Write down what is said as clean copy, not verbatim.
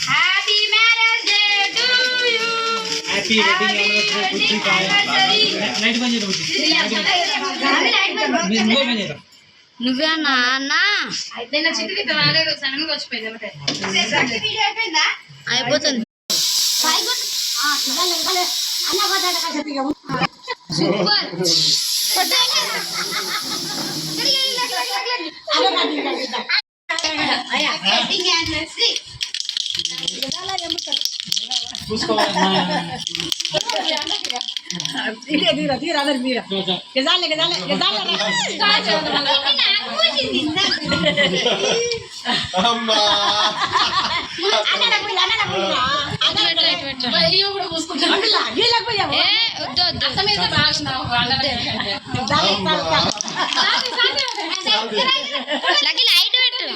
Happy marriage day to you. Happy wedding anniversary. Light బంద్ చేద్దాం. నువ్వే నాన్న నిన్న చిట్టుకి రాలేదు, సడన్ గా వచ్చిపోయింది. అయిపోతుంది. సూపర్. లైట్ పెట్టు.